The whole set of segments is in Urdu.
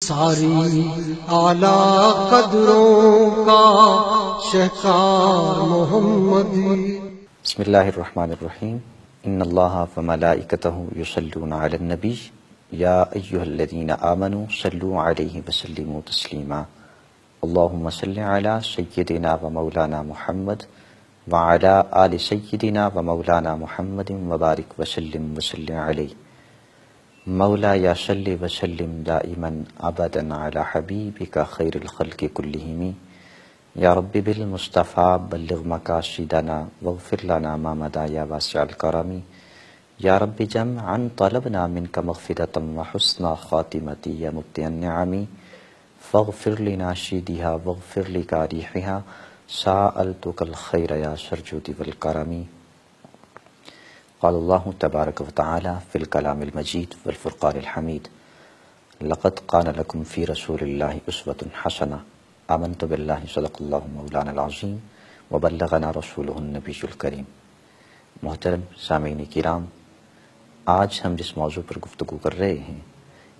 ساری اعلیٰ قدروں کا شہکار محمدی۔ بسم اللہ الرحمن الرحیم۔ ان اللہ وملائکتہ یصلون علی النبی یا ایہا الذین آمنوا صلوا علیہ وسلموا تسلیما۔ اللہم صل علی سیدنا و مولانا محمد وعلی آل سیدنا و مولانا محمد وبارک وسلم علیہ۔ مولا یا صلی وسلم دائما ابدا علی حبیبک خیر الخلق کلہم۔ یا رب بالمصطفیٰ بلغ مقاصدنا واغفر لنا ما مضی یا واسع الکرم۔ یا رب جمعا طلبنا منک مغفرۃ وحسن خاتمۃ یا مبدی النعم۔ فاغفر لناشدها واغفر لقارحها سألتک الخیر یا سرجود والکرم۔ قال اللہ تبارک و تعالی فی الکلام المجید والفرقان الحمید۔ لقد کان لکم فی رسول اللہ اسوۃ حسنہ۔ آمنت باللہ صدق اللہ مولانا العظیم وبلغنا رسولہ النبی الکریم۔ محترم سامعین کرام، آج ہم جس موضوع پر گفتگو کر رہے ہیں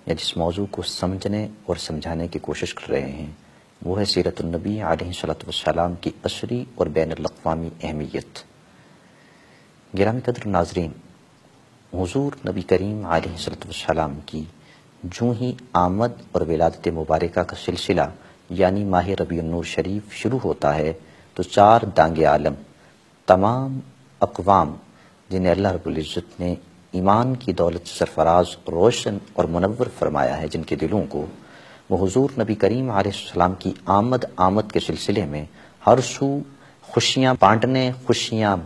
یا جس موضوع کو سمجھنے اور سمجھانے کی کوشش کر رہے ہیں وہ ہے سیرت النبی علیہ الصلوۃ والسلام کی عصری اور بین الاقوامی اہمیت۔ گرامی قدر ناظرین، حضور نبی کریم علیہ الصلوۃ والسلام کی جو ہی آمد اور ولادت مبارکہ کا سلسلہ یعنی ماہ ربیع النور شریف شروع ہوتا ہے تو چار دانگ عالم، تمام اقوام جنہیں اللہ رب العزت نے ایمان کی دولت سے سرفراز، روشن اور منور فرمایا ہے، جن کے دلوں کو، وہ حضور نبی کریم علیہ السلام کی آمد کے سلسلے میں ہر سو خوشیاں بانٹنے، خوشیاں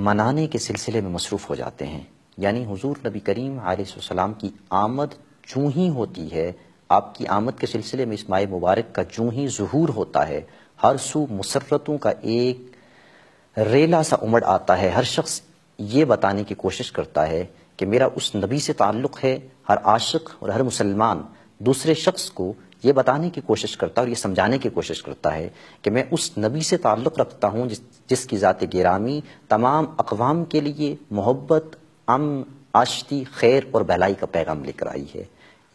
منانے کے سلسلے میں مصروف ہو جاتے ہیں۔ یعنی حضور نبی کریم علیہ السلام کی آمد جو ہی ہوتی ہے، آپ کی آمد کے سلسلے میں اس ماہ مبارک کا جو ہی ظہور ہوتا ہے، ہر سو مسرتوں کا ایک ریلا سا امڑ آتا ہے۔ ہر شخص یہ بتانے کی کوشش کرتا ہے کہ میرا اس نبی سے تعلق ہے۔ ہر عاشق اور ہر مسلمان دوسرے شخص کو یہ بتانے کی کوشش کرتا ہے اور یہ سمجھانے کی کوشش کرتا ہے کہ میں اس نبی سے تعلق رکھتا ہوں جس کی ذات گرامی تمام اقوام کے لیے محبت، امن، آشتی، خیر اور بھلائی کا پیغام لے کر آئی ہے۔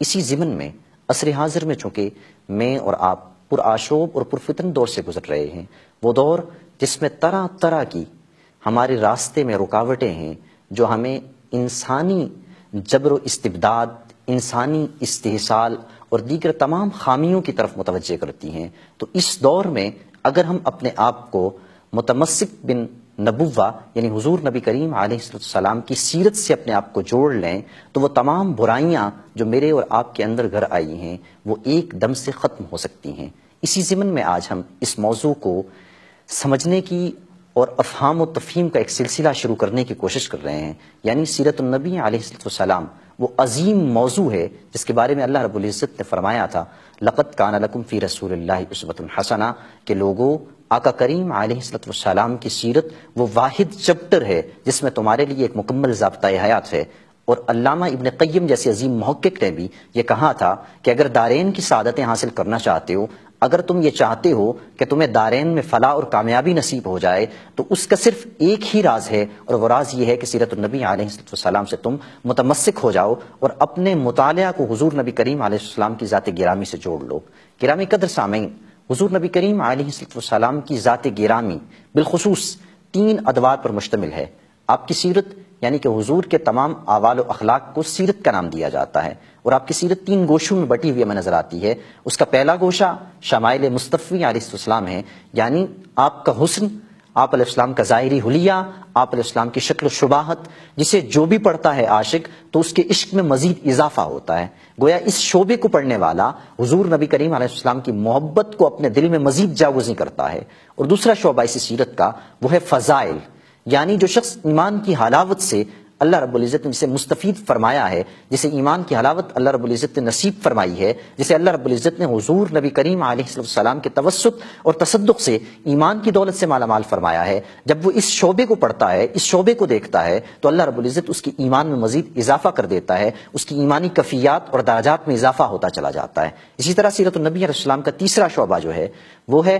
اسی ضمن میں عصر حاضر میں چونکہ میں اور آپ پرآشوب اور پرفتن دور سے گزر رہے ہیں، وہ دور جس میں طرح طرح کی ہمارے راستے میں رکاوٹیں ہیں جو ہمیں انسانی جبر و استبداد، انسانی استحصال اور دیگر تمام خامیوں کی طرف متوجہ کرتی ہیں، تو اس دور میں اگر ہم اپنے آپ کو متمسک بن نبوہ یعنی حضور نبی کریم علیہ السلام کی سیرت سے اپنے آپ کو جوڑ لیں تو وہ تمام برائیاں جو میرے اور آپ کے اندر گھر آئی ہیں وہ ایک دم سے ختم ہو سکتی ہیں۔ اسی ضمن میں آج ہم اس موضوع کو سمجھنے کی اور افہام و تفہیم کا ایک سلسلہ شروع کرنے کی کوشش کر رہے ہیں۔ یعنی سیرت النبی علیہ السلام وہ عظیم موضوع ہے جس کے بارے میں اللہ رب العزت نے فرمایا تھا لقد کان لکم فی رسول اللہ اسوۃ حسنہ، کہ لوگو آقا کریم علیہ السلام کی سیرت وہ واحد چپٹر ہے جس میں تمہارے لیے ایک مکمل ضابطۂ حیات ہے۔ اور علامہ ابن قیم جیسے عظیم محقق نے بھی یہ کہا تھا کہ اگر دارین کی سعادتیں حاصل کرنا چاہتے ہو، اگر تم یہ چاہتے ہو کہ تمہیں دارین میں فلاح اور کامیابی نصیب ہو جائے تو اس کا صرف ایک ہی راز ہے، اور وہ راز یہ ہے کہ سیرت النبی علیہ السلام سے تم متمسک ہو جاؤ اور اپنے مطالعہ کو حضور نبی کریم علیہ السلام کی ذات گرامی سے جوڑ لو۔ گرامی قدر سامعین، حضور نبی کریم علیہ السلام کی ذات گرامی بالخصوص تین ادوار پر مشتمل ہے۔ آپ کی سیرت یعنی کہ حضور کے تمام اعمال و اخلاق کو سیرت کا نام دیا جاتا ہے، اور آپ کی سیرت تین گوشوں میں بٹی ہوئی ہمیں نظر آتی ہے۔ اس کا پہلا گوشہ شمائل مصطفی علیہ السلام ہے، یعنی آپ کا حسن، آپ علیہ السلام کا ظاہری حلیہ، آپ علیہ السلام کی شکل و شباہت، جسے جو بھی پڑھتا ہے عاشق تو اس کے عشق میں مزید اضافہ ہوتا ہے۔ گویا اس شعبے کو پڑھنے والا حضور نبی کریم علیہ السلام کی محبت کو اپنے دل میں مزید جاگزیں کرتا ہے۔ اور دوسرا شعبہ اس سیرت کا وہ ہے فضائل، یعنی جو شخص ایمان کی حلاوت سے اللہ رب العزت نے جسے مستفید فرمایا ہے، جسے ایمان کی حلاوت اللہ رب العزت نے نصیب فرمائی ہے، جسے اللہ رب العزت نے حضور نبی کریم علیہ السلام کے توسط اور تصدق سے ایمان کی دولت سے مالا مال فرمایا ہے، جب وہ اس شعبے کو پڑھتا ہے، اس شعبے کو دیکھتا ہے تو اللہ رب العزت اس کی ایمان میں مزید اضافہ کر دیتا ہے، اس کی ایمانی کفیات اور درجات میں اضافہ ہوتا چلا جاتا ہے۔ اسی طرح سیرت النبی علیہ السلام کا تیسرا شعبہ جو ہے وہ ہے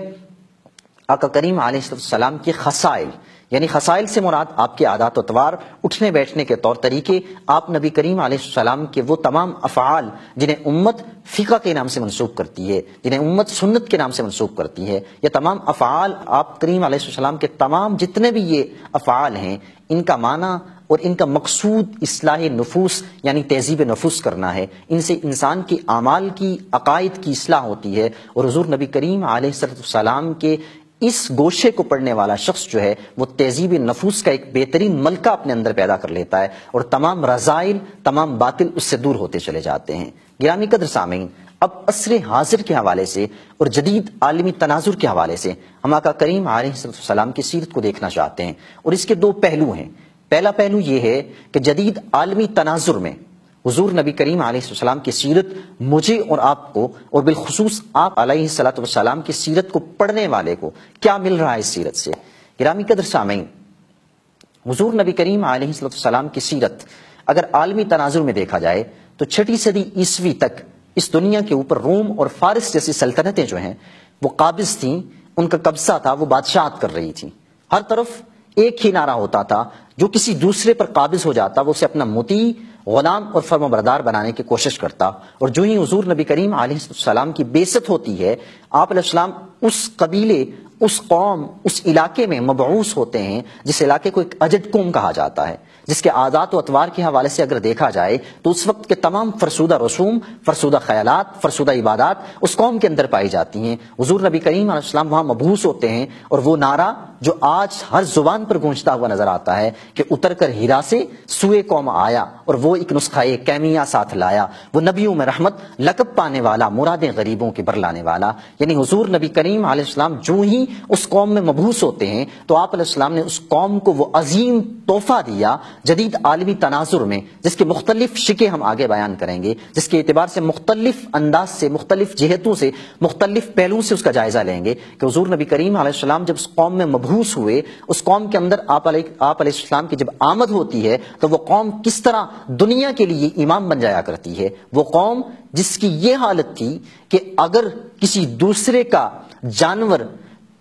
آقا کریم علیہ السلام کے خصائل، یعنی خصائل سے مراد آپ کے عادات و اطوار، اٹھنے بیٹھنے کے طور طریقے، آپ نبی کریم علیہ السلام کے وہ تمام افعال جنہیں امت فقہ کے نام سے منسوب کرتی ہے، جنہیں امت سنت کے نام سے منسوب کرتی ہے، یہ تمام افعال آپ کریم علیہ السلام کے تمام جتنے بھی یہ افعال ہیں، ان کا معنی اور ان کا مقصود اصلاح نفوس یعنی تہذیب نفوس کرنا ہے۔ ان سے انسان کی اعمال کی، عقائد کی اصلاح ہوتی ہے، اور حضور نبی کریم علیہ السلام کے اس گوشے کو پڑھنے والا شخص جو ہے وہ تہذیب نفوس کا ایک بہترین ملکہ اپنے اندر پیدا کر لیتا ہے، اور تمام رذائل، تمام باطل اس سے دور ہوتے چلے جاتے ہیں۔ گرامی قدر سامعین، اب عصر حاضر کے حوالے سے اور جدید عالمی تناظر کے حوالے سے ہم آقا کریم علیہ السلام کی سیرت کو دیکھنا چاہتے ہیں، اور اس کے دو پہلو ہیں۔ پہلا پہلو یہ ہے کہ جدید عالمی تناظر میں حضور نبی کریم علیہ السلام کی سیرت مجھے اور آپ کو، اور بالخصوص آپ علیہ السلام کی سیرت کو پڑھنے والے کو کیا مل رہا ہے اس سیرت سے۔ گرامی قدر سامعین، حضور نبی کریم علیہ السلام کی سیرت اگر عالمی تناظر میں دیکھا جائے تو 6 صدی عیسوی تک اس دنیا کے اوپر روم اور فارس جیسی سلطنتیں جو ہیں وہ قابض تھیں، ان کا قبضہ تھا، وہ بادشاہت کر رہی تھیں۔ ہر طرف ایک ہی نعرہ ہوتا تھا، جو کسی دوسرے پر قابض ہو جاتا وہ اسے اپنا مطیع، غلام اور فرمانبردار بنانے کی کوشش کرتا۔ اور جو ہی حضور نبی کریم علیہ السلام کی بعثت ہوتی ہے، آپ علیہ السلام اس قبیلے، اس قوم، اس علاقے میں مبعوث ہوتے ہیں جس علاقے کو ایک اجد قوم کہا جاتا ہے، جس کے عادات و اطوار کے حوالے سے اگر دیکھا جائے تو اس وقت کے تمام فرسودہ رسوم، فرسودہ خیالات، فرسودہ عبادات اس قوم کے اندر پائی جاتی ہیں۔ حضور نبی کریم علیہ السلام وہاں مبعوث ہوتے ہیں، اور وہ نعرہ جو آج ہر زبان پر گونجتا ہوا نظر آتا ہے کہ اتر کر ہیرا سے سوئے قوم آیا، اور وہ ایک نسخہ کیمیا ساتھ لایا، وہ نبیوں میں رحمت، لقب پانے والا، مرادیں غریبوں کی برلانے والا۔ یعنی حضور نبی کریم علیہ السلام جو ہی اس قوم میں مبعوث ہوتے ہیں تو آپ علیہ السلام نے اس قوم کو وہ عظیم تحفہ دیا جدید عالمی تناظر میں، جس کے مختلف شکیں ہم آگے بیان کریں گے، جس کے اعتبار سے مختلف انداز سے، مختلف جہتوں سے، مختلف پہلوؤں سے اس کا جائزہ لیں گے کہ حضور نبی کریم علیہ السلام جب اس قوم میں مبعوث ہوئے، اس قوم کے اندر آپ علیہ السلام کی جب آمد ہوتی ہے تو وہ قوم کس طرح دنیا کے لیے امام بن جایا کرتی ہے۔ وہ قوم جس کی یہ حالت تھی کہ اگر کسی دوسرے کا جانور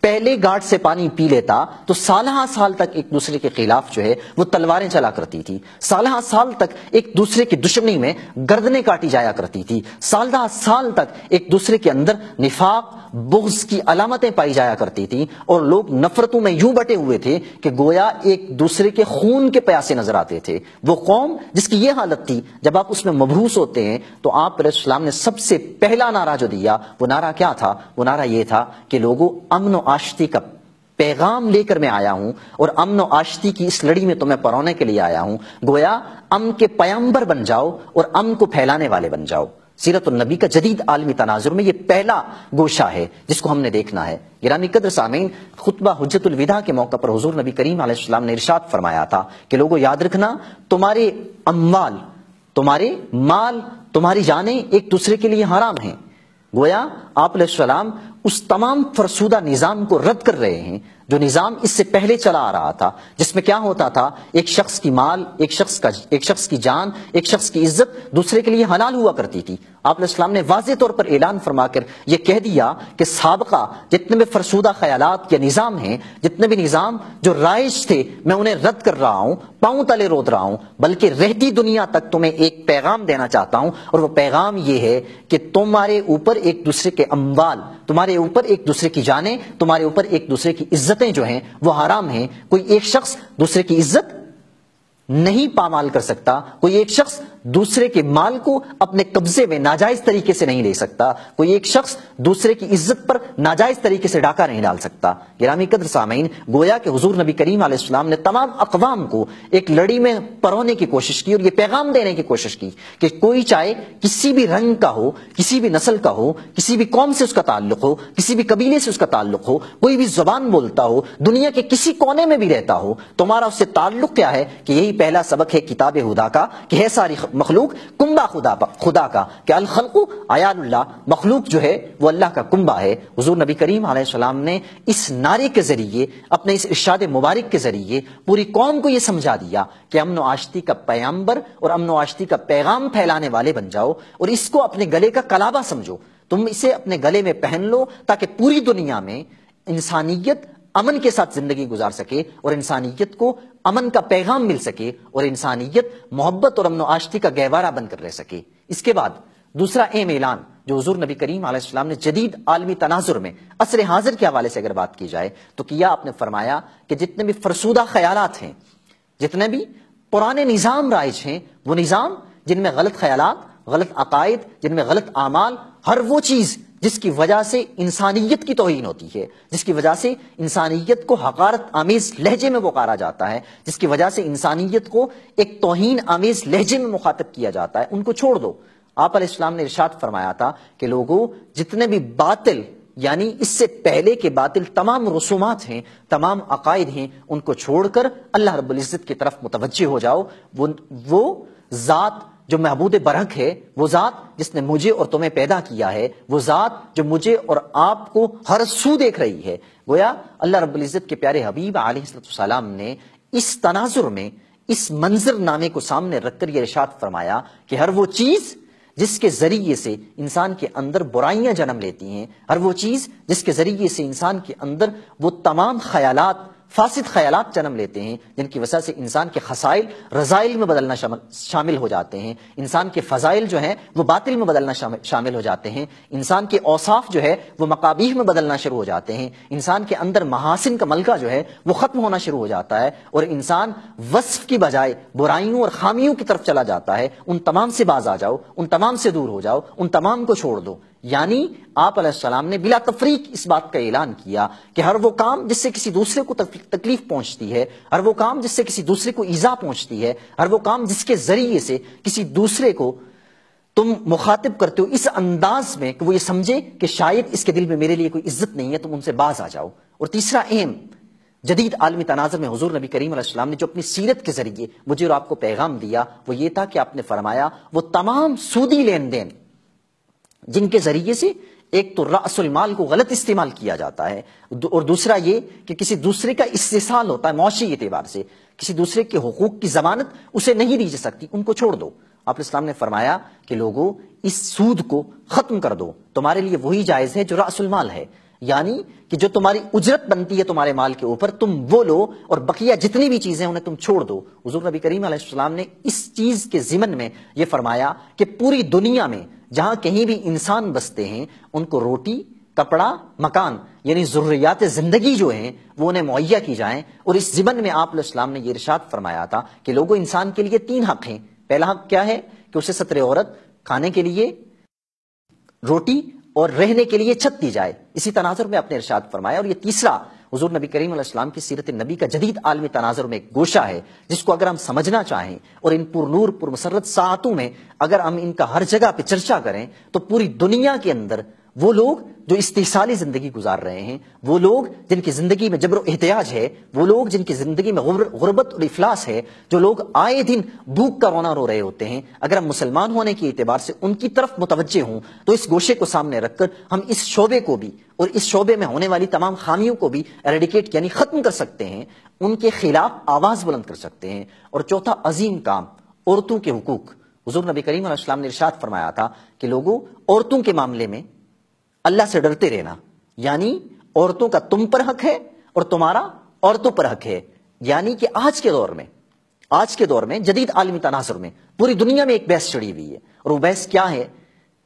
پہلے گھاٹ سے پانی پی لیتا تو سالہ سال تک ایک دوسرے کے خلاف جو ہے وہ تلواریں چلا کرتی تھی، سالہ سال تک ایک دوسرے کی دشمنی میں گردنیں کاٹی جایا کرتی تھی، سالہ سال تک ایک دوسرے کے اندر نفاق، بغض کی علامتیں پائی جایا کرتی تھیں، اور لوگ نفرتوں میں یوں بٹے ہوئے تھے کہ گویا ایک دوسرے کے خون کے پیاسے نظر آتے تھے۔ وہ قوم جس کی یہ حالت تھی، جب آپ اس میں مبعوث ہوتے ہیں تو آپ علیہ السلام نے سب سے پہلا نعرہ جو دیا وہ نعرہ کیا تھا؟ وہ نعرہ یہ تھا کہ لوگوں، امن و آشتی کا پیغام لے کر میں آیا ہوں، اور امن و آشتی کی اس لڑی میں تمہیں پرونے کے لیے آیا ہوں، گویا امن کے پیامبر بن جاؤ اور امن کو پھیلانے والے بن جاؤ۔ سیرت النبی کا جدید عالمی تناظر میں یہ پہلا گوشہ ہے جس کو ہم نے دیکھنا ہے۔ گرامی قدر سامعین، خطبہ حجت الوداع کے موقع پر حضور نبی کریم علیہ السلام نے ارشاد فرمایا تھا کہ لوگوں یاد رکھنا، تمہارے اموال، تمہارے مال، تمہاری جانیں ایک دوسرے کے لیے حرام ہیں۔ گویا آپ علیہ السلام اس تمام فرسودہ نظام کو رد کر رہے ہیں جو نظام اس سے پہلے چلا آ رہا تھا، جس میں کیا ہوتا تھا، ایک شخص کی مال، ایک شخص کی جان، ایک شخص کی عزت دوسرے کے لیے حلال ہوا کرتی تھی۔ آپ علیہ السلام نے واضح طور پر اعلان فرما کر یہ کہہ دیا کہ سابقہ جتنے بھی فرسودہ خیالات یا نظام ہیں، جتنے بھی نظام جو رائج تھے، میں انہیں رد کر رہا ہوں، پاؤں تلے رود رہا ہوں، بلکہ رہتی دنیا تک تمہیں ایک پیغام دینا چاہتا ہوں، اور وہ پیغام یہ ہے کہ تمہارے اوپر ایک دوسرے کے اموال، تمہارے اوپر ایک دوسرے کی جانیں، تمہارے اوپر ایک دوسرے کی عزتیں جو ہیں وہ حرام ہیں۔ کوئی ایک شخص دوسرے کی عزت نہیں پامال کر سکتا، کوئی ایک شخص دوسرے کے مال کو اپنے قبضے میں ناجائز طریقے سے نہیں لے سکتا، کوئی ایک شخص دوسرے کی عزت پر ناجائز طریقے سے ڈاکہ نہیں ڈال سکتا۔ گرامی قدر سامعین، گویا کہ حضور نبی کریم علیہ السلام نے تمام اقوام کو ایک لڑی میں پرونے کی کوشش کی اور یہ پیغام دینے کی کوشش کی کہ کوئی چاہے کسی بھی رنگ کا ہو، کسی بھی نسل کا ہو، کسی بھی قوم سے اس کا تعلق ہو، کسی بھی قبیلے سے اس کا تعلق ہو، کوئی بھی زبان بولتا ہو، دنیا کے کسی کونے میں بھی رہتا ہو، تمہارا اس سے تعلق کیا ہے کہ یہی پہلا سبق ہے کتاب خدا کا کہ ہے ساری مخلوق کنبہ خدا کا، کہ الخلق عیال اللہ، مخلوق جو ہے وہ اللہ کا کنبہ ہے۔ حضور نبی کریم علیہ السلام نے اس نعرے کے ذریعے، اپنے اس ارشاد مبارک کے ذریعے پوری قوم کو یہ سمجھا دیا کہ امن و آشتی کا پیامبر اور امن و آشتی کا پیغام پھیلانے والے بن جاؤ، اور اس کو اپنے گلے کا کلابہ سمجھو، تم اسے اپنے گلے میں پہن لو تاکہ پوری دنیا میں انسانیت، امن کے ساتھ زندگی گزار سکے اور انسانیت کو امن کا پیغام مل سکے اور انسانیت محبت اور امن و آشتی کا گہوارہ بن کر رہ سکے۔ اس کے بعد دوسرا اہم اعلان جو حضور نبی کریم علیہ السلام نے جدید عالمی تناظر میں عصر حاضر کے حوالے سے اگر بات کی جائے تو کیا آپ نے فرمایا کہ جتنے بھی فرسودہ خیالات ہیں، جتنے بھی پرانے نظام رائج ہیں، وہ نظام جن میں غلط خیالات، غلط عقائد، جن میں غلط اعمال، ہر وہ چیز جس کی وجہ سے انسانیت کی توہین ہوتی ہے، جس کی وجہ سے انسانیت کو حقارت آمیز لہجے میں پکارا جاتا ہے، جس کی وجہ سے انسانیت کو ایک توہین آمیز لہجے میں مخاطب کیا جاتا ہے، ان کو چھوڑ دو۔ آپ علیہ السلام نے ارشاد فرمایا تھا کہ لوگوں جتنے بھی باطل یعنی اس سے پہلے کے باطل تمام رسومات ہیں، تمام عقائد ہیں، ان کو چھوڑ کر اللہ رب العزت کی طرف متوجہ ہو جاؤ۔ وہ ذات جو معبود برحق ہے، وہ ذات جس نے مجھے اور تمہیں پیدا کیا ہے، وہ ذات جو مجھے اور آپ کو ہر سو دیکھ رہی ہے۔ گویا اللہ رب العزت کے پیارے حبیب علیہ السلام نے اس تناظر میں اس منظر نامے کو سامنے رکھ کر یہ ارشاد فرمایا کہ ہر وہ چیز جس کے ذریعے سے انسان کے اندر برائیاں جنم لیتی ہیں، ہر وہ چیز جس کے ذریعے سے انسان کے اندر وہ تمام خیالات، فاسد خیالات جنم لیتے ہیں، جن کی وجہ سے انسان کے خسائل رذائل میں بدلنا شامل ہو جاتے ہیں، انسان کے فضائل جو ہیں وہ باطل میں بدلنا شامل ہو جاتے ہیں، انسان کے اوصاف جو ہے وہ مقابیح میں بدلنا شروع ہو جاتے ہیں، انسان کے اندر محاسن کا ملکہ جو ہے وہ ختم ہونا شروع ہو جاتا ہے، اور انسان وصف کی بجائے برائیوں اور خامیوں کی طرف چلا جاتا ہے۔ ان تمام سے باز آ جاؤ، ان تمام سے دور ہو جاؤ، ان تمام کو چھوڑ دو۔ یعنی آپ علیہ السلام نے بلا تفریق اس بات کا اعلان کیا کہ ہر وہ کام جس سے کسی دوسرے کو تکلیف پہنچتی ہے، ہر وہ کام جس سے کسی دوسرے کو ایذا پہنچتی ہے، ہر وہ کام جس کے ذریعے سے کسی دوسرے کو تم مخاطب کرتے ہو اس انداز میں کہ وہ یہ سمجھے کہ شاید اس کے دل میں میرے لیے کوئی عزت نہیں ہے، تم ان سے باز آ جاؤ۔ اور تیسرا اہم جدید عالمی تناظر میں حضور نبی کریم علیہ السلام نے جو اپنی سیرت کے ذریعے مجھے اور آپ کو پیغام دیا وہ یہ تھا کہ آپ نے فرمایا وہ تمام سودی لین دین جن کے ذریعے سے ایک تو رأس المال کو غلط استعمال کیا جاتا ہے، اور دوسرا یہ کہ کسی دوسرے کا استحصال ہوتا ہے معاشی اعتبار سے، کسی دوسرے کے حقوق کی ضمانت اسے نہیں دی جا سکتی، ان کو چھوڑ دو۔ آپ اسلام نے فرمایا کہ لوگوں اس سود کو ختم کر دو، تمہارے لیے وہی جائز ہے جو رأس المال ہے، یعنی کہ جو تمہاری اجرت بنتی ہے تمہارے مال کے اوپر تم وہ لو، اور بقیہ جتنی بھی چیزیں انہیں تم چھوڑ دو۔ حضور نبی کریم علیہ السلام نے اس چیز کے ضمن میں یہ فرمایا کہ پوری دنیا میں جہاں کہیں بھی انسان بستے ہیں ان کو روٹی، کپڑا، مکان یعنی ضروریات زندگی جو ہیں وہ انہیں مہیا کی جائیں، اور اس ضمن میں آپ علیہ السلام نے یہ ارشاد فرمایا تھا کہ لوگوں انسان کے لیے 3 حق ہیں۔ پہلا حق کیا ہے کہ اسے ستر عورت، کھانے کے لیے روٹی اور رہنے کے لیے چھت دی جائے، اسی تناظر میں آپ نے ارشاد فرمایا۔ اور یہ تیسرا حضور نبی کریم علیہ السلام کی سیرت نبی کا جدید عالمی تناظر میں ایک گوشہ ہے جس کو اگر ہم سمجھنا چاہیں اور ان پر نور پر مسرت ساعتوں میں اگر ہم ان کا ہر جگہ پہ چرچا کریں تو پوری دنیا کے اندر وہ لوگ جو استحصالی زندگی گزار رہے ہیں، وہ لوگ جن کی زندگی میں جبر و احتیاج ہے، وہ لوگ جن کی زندگی میں غربت اور افلاس ہے، جو لوگ آئے دن بھوک کا رونا رو رہے ہوتے ہیں، اگر ہم مسلمان ہونے کے اعتبار سے ان کی طرف متوجہ ہوں تو اس گوشے کو سامنے رکھ کر ہم اس شعبے کو بھی اور اس شعبے میں ہونے والی تمام خامیوں کو بھی ایریڈیکیٹ یعنی ختم کر سکتے ہیں، ان کے خلاف آواز بلند کر سکتے ہیں۔ اور چوتھا عظیم کام عورتوں کے حقوق۔ حضور نبی کریم علیہ السلام نے ارشاد فرمایا تھا کہ لوگوں عورتوں کے معاملے میں اللہ سے ڈرتے رہنا، یعنی عورتوں کا تم پر حق ہے اور تمہارا عورتوں پر حق ہے، یعنی کہ آج کے دور میں جدید عالمی تناظر میں پوری دنیا میں ایک بحث چڑھی ہوئی ہے، اور وہ بحث کیا ہے؟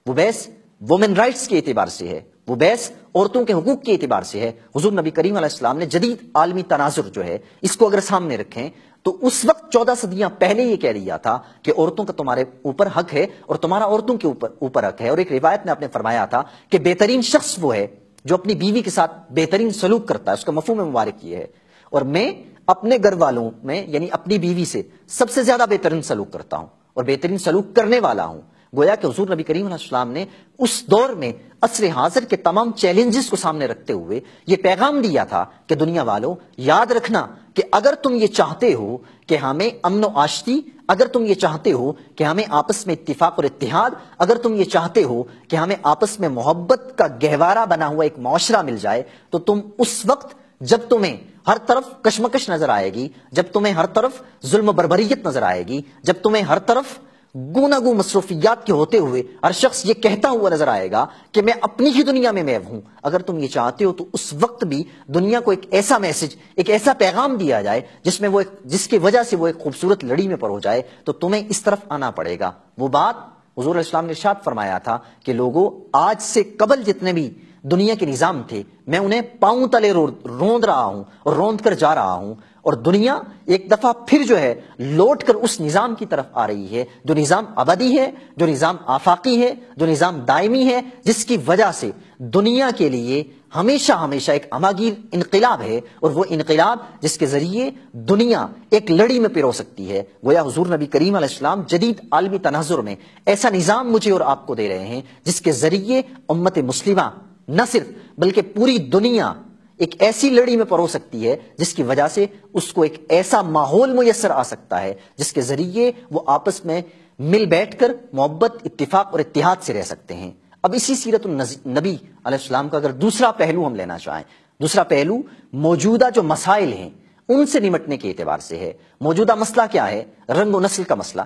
وہ بحث وومن رائٹس کے اعتبار سے ہے، وہ بحث عورتوں کے حقوق کے اعتبار سے ہے۔ حضور نبی کریم علیہ السلام نے جدید عالمی تناظر جو ہے اس کو اگر سامنے رکھیں تو اس وقت 14 صدیاں پہلے یہ کہہ دیا تھا کہ عورتوں کا تمہارے اوپر حق ہے اور تمہارا عورتوں کے اوپر حق ہے۔ اور ایک روایت میں آپ نے فرمایا تھا کہ بہترین شخص وہ ہے جو اپنی بیوی کے ساتھ بہترین سلوک کرتا ہے، اس کا مفہوم مبارک یہ ہے، اور میں اپنے گھر والوں میں یعنی اپنی بیوی سے سب سے زیادہ بہترین سلوک کرتا ہوں اور بہترین سلوک کرنے والا ہوں۔ گویا کہ حضور نبی کریم علیہ السلام نے اس دور میں عصر حاضر کے تمام چیلنجز کو سامنے رکھتے ہوئے یہ پیغام دیا تھا کہ دنیا والوں یاد رکھنا کہ اگر تم یہ چاہتے ہو کہ ہمیں امن و آشتی، اگر تم یہ چاہتے ہو کہ ہمیں آپس میں اتفاق اور اتحاد، اگر تم یہ چاہتے ہو کہ ہمیں آپس میں محبت کا گہوارہ بنا ہوا ایک معاشرہ مل جائے، تو تم اس وقت جب تمہیں ہر طرف کشمکش نظر آئے گی، جب تمہیں ہر طرف ظلم و بربریت نظر آئے گی، جب تمہیں ہر طرف گوناگوں مصروفیات کے ہوتے ہوئے ہر شخص یہ کہتا ہوا نظر آئے گا کہ میں اپنی ہی دنیا میں محو ہوں. اگر تم یہ چاہتے ہو تو اس وقت بھی دنیا کو ایک ایسا میسج، ایک ایسا پیغام دیا جائے جس کی وجہ سے وہ ایک خوبصورت لڑی میں پرو جائے، تو تمہیں اس طرف آنا پڑے گا. وہ بات حضور علیہ السلام نے ارشاد فرمایا تھا کہ لوگوں، آج سے قبل جتنے بھی دنیا کے نظام تھے میں انہیں پاؤں تلے روند رہا ہوں اور روند کر جا رہا ہوں، اور دنیا ایک دفعہ پھر جو ہے لوٹ کر اس نظام کی طرف آ رہی ہے جو نظام ابدی ہے، جو نظام آفاقی ہے، جو نظام دائمی ہے، جس کی وجہ سے دنیا کے لیے ہمیشہ ہمیشہ ایک عماگیر انقلاب ہے، اور وہ انقلاب جس کے ذریعے دنیا ایک لڑی میں پرو سکتی ہے. گویا حضور نبی کریم علیہ السلام جدید عالمی تناظر میں ایسا نظام مجھے اور آپ کو دے رہے ہیں جس کے ذریعے امت مسلمہ نہ صرف بلکہ پوری دنیا ایک ایسی لڑی میں پرو سکتی ہے جس کی وجہ سے اس کو ایک ایسا ماحول میسر آ سکتا ہے جس کے ذریعے وہ آپس میں مل بیٹھ کر محبت، اتفاق اور اتحاد سے رہ سکتے ہیں. اب اسی سیرت النبی علیہ السلام کا اگر دوسرا پہلو ہم لینا چاہیں، دوسرا پہلو موجودہ جو مسائل ہیں ان سے نمٹنے کے اعتبار سے ہے. موجودہ مسئلہ کیا ہے؟ رنگ و نسل کا مسئلہ.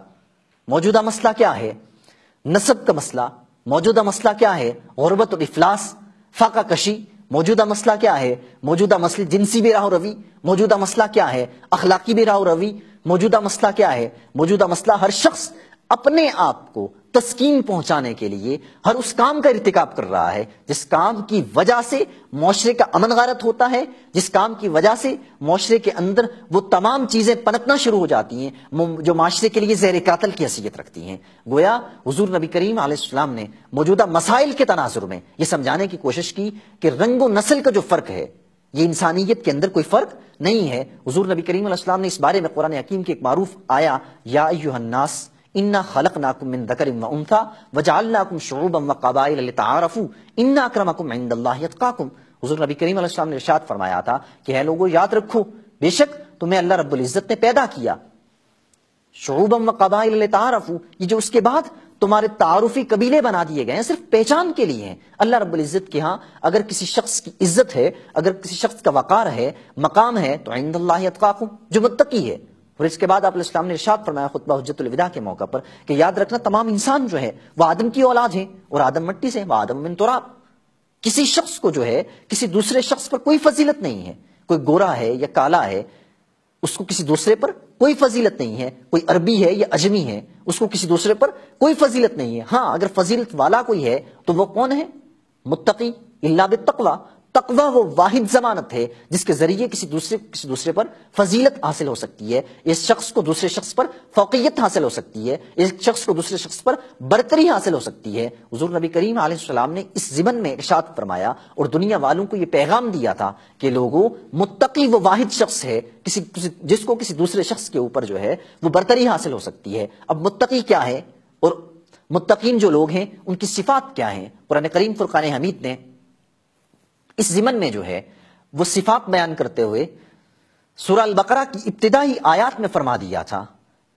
موجودہ مسئلہ کیا ہے؟ نسب کا مسئلہ. موجودہ مسئلہ کیا ہے؟ غربت اور افلاس، فاقہ کشی. موجودہ مسئلہ کیا ہے؟ موجودہ مسئلہ جنسی بے راہ و روی. موجودہ مسئلہ کیا ہے؟ اخلاقی بے راہ و روی. موجودہ مسئلہ کیا ہے؟ موجودہ مسئلہ ہر شخص اپنے آپ کو تسکین پہنچانے کے لیے ہر اس کام کا ارتکاب کر رہا ہے جس کام کی وجہ سے معاشرے کا امن غارت ہوتا ہے، جس کام کی وجہ سے معاشرے کے اندر وہ تمام چیزیں پنپنا شروع ہو جاتی ہیں جو معاشرے کے لیے زہر قاتل کی حیثیت رکھتی ہیں. گویا حضور نبی کریم علیہ السلام نے موجودہ مسائل کے تناظر میں یہ سمجھانے کی کوشش کی کہ رنگ و نسل کا جو فرق ہے یہ انسانیت کے اندر کوئی فرق نہیں ہے. حضور نبی کریم علیہ السلام نے اس بارے میں قرآن حکیم کی ایک معروف آیا یا ایھا الناس انا خلقناکم من ذکر و انثی وجعلناکم شعوبا وقبائل لتعارفوا ان اکرمکم عند اللہ اتقاکم. حضور نبی کریم علیہ السلام نے ارشاد فرمایا تھا کہ اے لوگوں یاد رکھو بے شک تمہیں اللہ رب العزت نے پیدا کیا شعوبا وقبائل لتعارفوا، یہ جو اس کے بعد تمہارے تعارفی قبیلے بنا دیے گئے ہیں صرف پہچان کے لیے ہیں. اللہ رب العزت کے ہاں اگر کسی شخص کی عزت ہے، اگر کسی شخص کا وقار ہے، مقام ہے، تو عند اللہ اتقاکم، جو متقی ہے. اور اس کے بعد آپ علیہ السلام نے ارشاد فرمایا خطبہ حجت الوداع کے موقع پر کہ یاد رکھنا تمام انسان جو ہے وہ آدم کی اولاد ہیں اور آدم مٹی سے، وہ آدم من تراب. کسی شخص کو جو ہے کسی دوسرے شخص پر کوئی فضیلت نہیں ہے. کوئی گورا ہے یا کالا ہے اس کو کسی دوسرے پر کوئی فضیلت نہیں ہے. کوئی عربی ہے یا اجمی ہے اس کو کسی دوسرے پر کوئی فضیلت نہیں ہے. ہاں اگر فضیلت والا کوئی ہے تو وہ کون ہے؟ متقی. الا بالتقوی، تقوی وہ واحد ضمانت ہے جس کے ذریعے کسی دوسرے پر فضیلت حاصل ہو سکتی ہے، اس شخص کو دوسرے شخص پر فوقیت حاصل ہو سکتی ہے، ایک شخص کو دوسرے شخص پر برتری حاصل ہو سکتی ہے. حضور نبی کریم علیہ السلام نے اس ضمن میں ارشاد فرمایا اور دنیا والوں کو یہ پیغام دیا تھا کہ لوگوں، متقی وہ واحد شخص ہے جس کو کسی دوسرے شخص کے اوپر جو ہے وہ برتری حاصل ہو سکتی ہے. اب متقی کیا ہے اور متقین جو لوگ ہیں ان کی صفات کیا ہیں؟ قرآن کریم فرقان حمید نے اس ضمن میں جو ہے وہ صفات بیان کرتے ہوئے سورہ البقرہ کی ابتدائی آیات میں فرما دیا تھا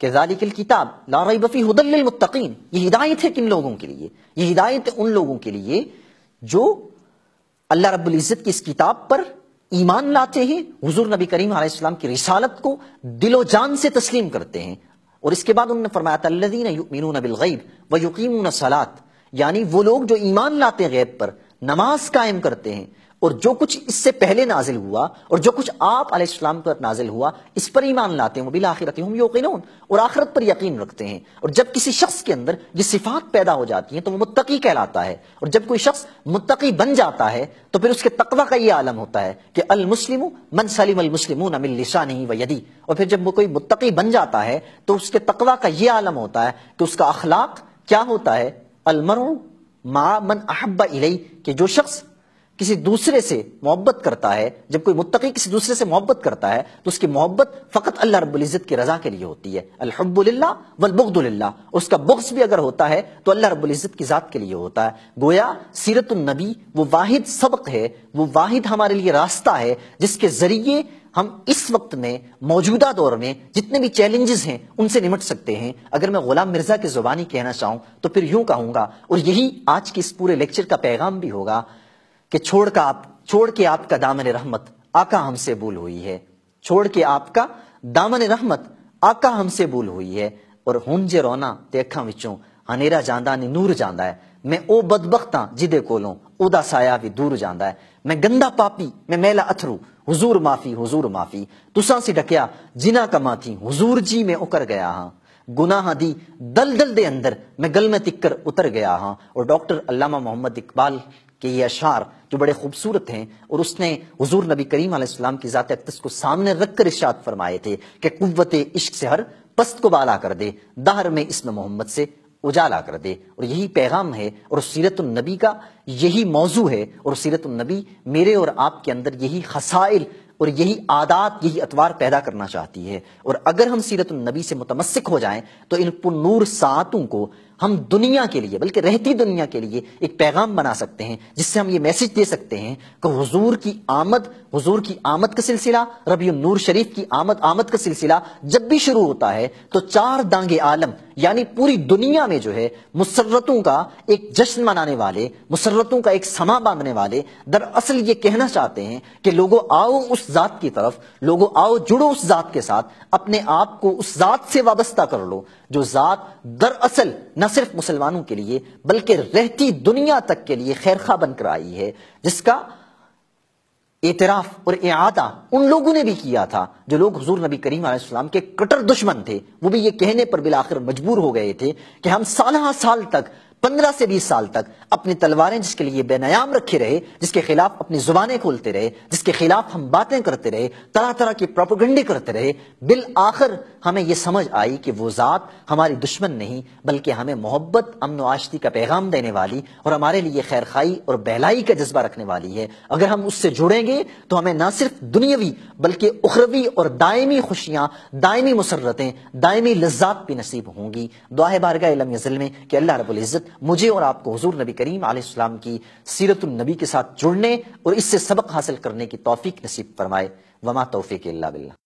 کہ ذالک الکتاب لا ریب فیہ ھدی للمتقین. یہ ہدایت ہے کن لوگوں کے لیے؟ یہ ہدایت ہے ان لوگوں کے لیے جو اللہ رب العزت کی اس کتاب پر ایمان لاتے ہیں، حضور نبی کریم علیہ السلام کی رسالت کو دل و جان سے تسلیم کرتے ہیں. اور اس کے بعد انہوں نے فرمایا تھا الذین یؤمنون بالغیب ویقیمون الصلاۃ، یعنی وہ لوگ جو ایمان لاتے ہیں غیب پر، نماز قائم کرتے ہیں، اور جو کچھ اس سے پہلے نازل ہوا اور جو کچھ آپ علیہ السلام پر نازل ہوا اس پر ایمان لاتے ہیں. وبالآخرۃ ہم یوقنون، اور آخرت پر یقین رکھتے ہیں. اور جب کسی شخص کے اندر یہ صفات پیدا ہو جاتی ہیں تو وہ متقی کہلاتا ہے. اور جب کوئی شخص متقی بن جاتا ہے تو پھر اس کے تقوی کا یہ عالم ہوتا ہے کہ المسلم من سلم المسلمون من لسانہ ویدہ. اور پھر جب وہ کوئی متقی بن جاتا ہے تو اس کے تقوی کا یہ عالم ہوتا ہے کہ اس کا اخلاق کیا ہوتا ہے؟ المرء مع من احب الیہ، کہ جو شخص کسی دوسرے سے محبت کرتا ہے، جب کوئی متقی کسی دوسرے سے محبت کرتا ہے تو اس کی محبت فقط اللہ رب العزت کی رضا کے لیے ہوتی ہے. الحب للہ والبغض للہ. اس کا بغض بھی اگر ہوتا ہے تو اللہ رب العزت کی ذات کے لیے ہوتا ہے. گویا سیرت النبی وہ واحد سبق ہے، وہ واحد ہمارے لیے راستہ ہے جس کے ذریعے ہم اس وقت میں موجودہ دور میں جتنے بھی چیلنجز ہیں ان سے نمٹ سکتے ہیں. اگر میں غلام مرزا کی زبانی کہنا چاہوں تو پھر یوں کہوں گا، اور یہی آج کی اس پورے لیکچر کا پیغام بھی ہوگا کہ چھوڑ کے آپ کا دامن رحمت آقا ہم سے بھول ہوئی ہے. چھوڑ کے آپ کا دامن رحمت آقا ہم سے بھول ہوئی ہے. اور ہن جے رونا تے اکھاں وچوں ہنیرا جاندا نہیں نور جاندا ہے، میں او بدبخت ہاں جدے کولوں او دا سایہ بھی دور جاندا ہے، میں گندا پاپی میں میلا اتھرو حضور معافی حضور معافی، تساں سی ڈکیا جنہ کما تھی حضور جی میں اکر گیا ہاں، گناہ دی دلدل دے اندر میں گل میں تکر اتر گیا ہاں۔ اور ڈاکٹر علامہ محمد اقبال کے یہ اشعار جو بڑے خوبصورت ہیں، اور اس نے حضور نبی کریم علیہ السلام کی ذات اقدس کو سامنے رکھ کر ارشاد فرمائے تھے کہ قوت عشق سے ہر پست کو بالا کر دے، دہر میں اسم محمد سے اجالا کر دے۔ اور یہی پیغام ہے، اور سیرت النبی کا یہی موضوع ہے، اور سیرت النبی میرے اور آپ کے اندر یہی خصائل اور یہی عادات یہی اطوار پیدا کرنا چاہتی ہے۔ اور اگر ہم سیرت النبی سے متمسک ہو جائیں تو ان پر نور ساعتوں کو ہم دنیا کے لیے بلکہ رہتی دنیا کے لیے ایک پیغام بنا سکتے ہیں، جس سے ہم یہ میسج دے سکتے ہیں کہ حضور کی آمد کا سلسلہ، ربیع النور شریف کی آمد کا سلسلہ جب بھی شروع ہوتا ہے تو چار دانگ عالم یعنی پوری دنیا میں جو ہے مسرتوں کا ایک جشن منانے والے، مسرتوں کا ایک سما باندھنے والے دراصل یہ کہنا چاہتے ہیں کہ لوگوں آؤ اس ذات کی طرف، لوگوں آؤ جڑو اس ذات کے ساتھ، اپنے آپ کو اس ذات سے وابستہ کر لو جو ذات دراصل نہ صرف مسلمانوں کے لیے بلکہ رہتی دنیا تک کے لیے خیرخواہ بن کر آئی ہے، جس کا اعتراف اور اعادہ ان لوگوں نے بھی کیا تھا جو لوگ حضور نبی کریم علیہ السلام کے کٹر دشمن تھے۔ وہ بھی یہ کہنے پر بالآخر مجبور ہو گئے تھے کہ ہم سالہ سال تک 15 سے 20 سال تک اپنی تلواریں جس کے لیے بے نیام رکھے رہے، جس کے خلاف اپنی زبانیں کھولتے رہے، جس کے خلاف ہم باتیں کرتے رہے، طرح طرح کے پروپیگنڈے کرتے رہے، بالآخر ہمیں یہ سمجھ آئی کہ وہ ذات ہماری دشمن نہیں بلکہ ہمیں محبت، امن و آشتی کا پیغام دینے والی اور ہمارے لیے خیرخواہی اور بہلائی کا جذبہ رکھنے والی ہے۔ اگر ہم اس سے جڑیں گے تو ہمیں نہ صرف دنیاوی بلکہ اخروی اور دائمی خوشیاں، دائمی مسرتیں، دائمی لذات بھی نصیب ہوں گی۔ دعا ہے بارگاہ علم ازل میں کہ اللہ رب العزت مجھے اور آپ کو حضور نبی کریم علیہ السلام کی سیرت النبی کے ساتھ جڑنے اور اس سے سبق حاصل کرنے کی توفیق نصیب فرمائے۔ وما توفیق الا باللہ۔